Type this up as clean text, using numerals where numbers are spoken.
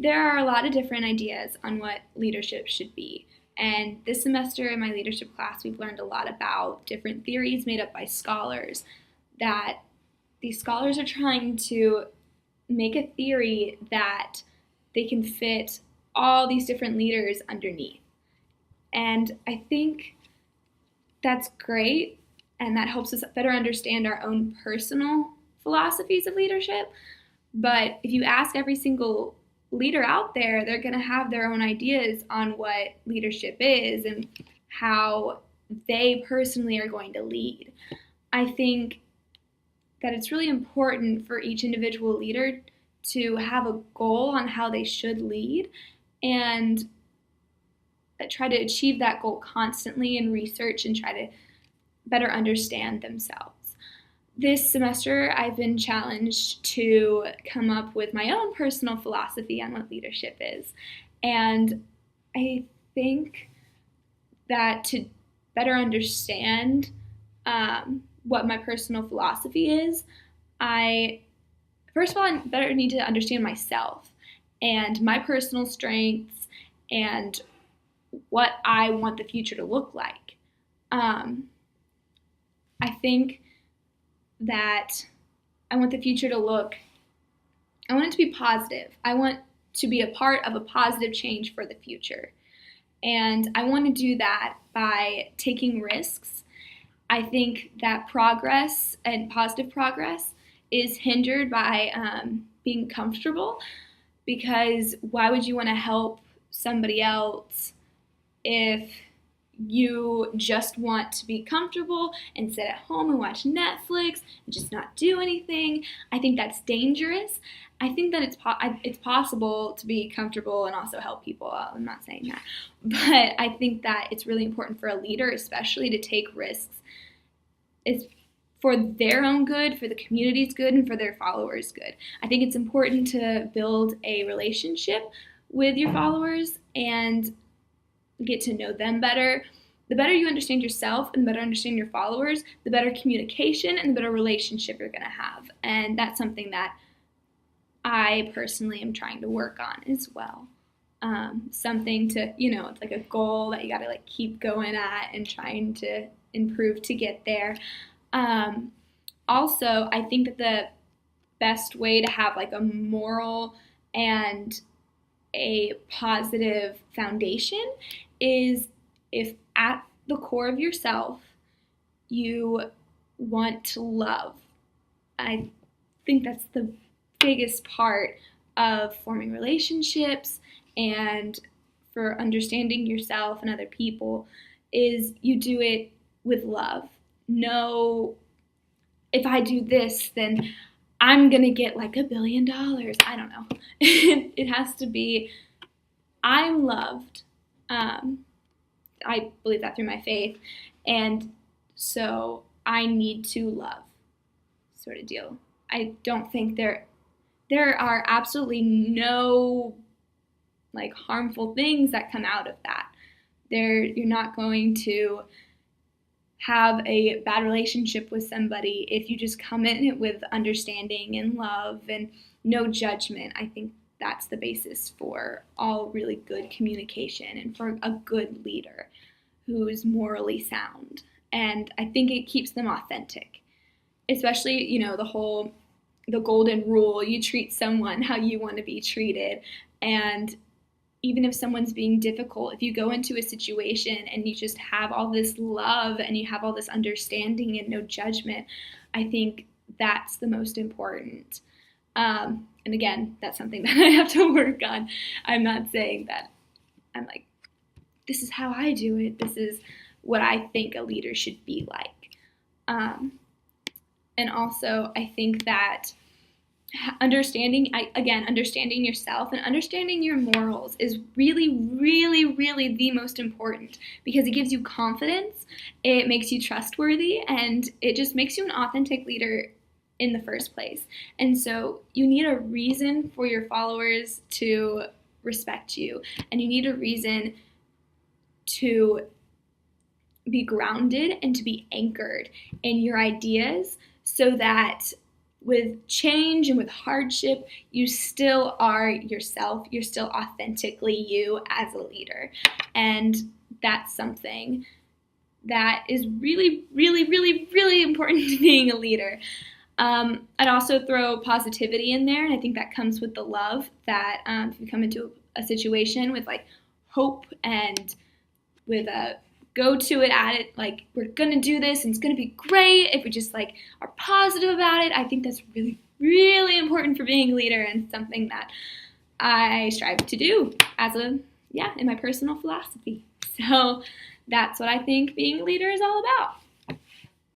There are a lot of different ideas on what leadership should be. And this semester in my leadership class, we've learned a lot about different theories made up by scholars that these scholars are trying to make a theory that they can fit all these different leaders underneath. And I think that's great, and that helps us better understand our own personal philosophies of leadership. But if you ask every single leader out there, they're going to have their own ideas on what leadership is and how they personally are going to lead. I think that it's really important for each individual leader to have a goal on how they should lead and try to achieve that goal constantly and research and try to better understand themselves. This semester, I've been challenged to come up with my own personal philosophy on what leadership is. And I think that to better understand what my personal philosophy is, first of all, I better need to understand myself and my personal strengths and what I want the future to look like. I think that I want the future to I want it to be positive. I want to be a part of a positive change for the future. And I want to do that by taking risks. I think that progress and positive progress is hindered by being comfortable, because why would you want to help somebody else if you just want to be comfortable and sit at home and watch Netflix and just not do anything? I think that's dangerous. I think that it's possible to be comfortable and also help people. I'm not saying that. But I think that it's really important for a leader especially to take risks. It's for their own good, for the community's good, and for their followers' good. I think it's important to build a relationship with your followers and get to know them better. The better you understand yourself and the better understand your followers, the better communication and the better relationship you're going to have. And that's something that I personally am trying to work on as well. Something to, it's like a goal that you got to keep going at and trying to improve to get there. Also, I think that the best way to have a moral and a positive foundation is if at the core of yourself you want to love. I think that's the biggest part of forming relationships and for understanding yourself and other people is you do it with love. No, if I do this, then I'm going to get $1 billion. I don't know. It has to be, I'm loved. I believe that through my faith. And so I need to love, sort of deal. I don't think there are absolutely no harmful things that come out of that. You're not going to have a bad relationship with somebody if you just come in it with understanding and love and no judgment. I think that's the basis for all really good communication and for a good leader who is morally sound. And I think it keeps them authentic, especially, the golden rule, you treat someone how you want to be treated. And even if someone's being difficult, if you go into a situation and you just have all this love and you have all this understanding and no judgment, I think that's the most important. And again, that's something that I have to work on. I'm not saying that I'm this is how I do it. This is what I think a leader should be like. And also, I think that understanding yourself and understanding your morals is really, really, really the most important, because it gives you confidence, it makes you trustworthy, and it just makes you an authentic leader in the first place. And so you need a reason for your followers to respect you, and you need a reason to be grounded and to be anchored in your ideas so that with change and with hardship, you still are yourself. You're still authentically you as a leader. And that's something that is really, really, really, really important to being a leader. I'd also throw positivity in there, and I think that comes with the love that if you come into a situation with like hope and with a go to it at it, like we're gonna do this and it's gonna be great if we just like are positive about it. I think that's really, really important for being a leader and something that I strive to do as in my personal philosophy. So that's what I think being a leader is all about.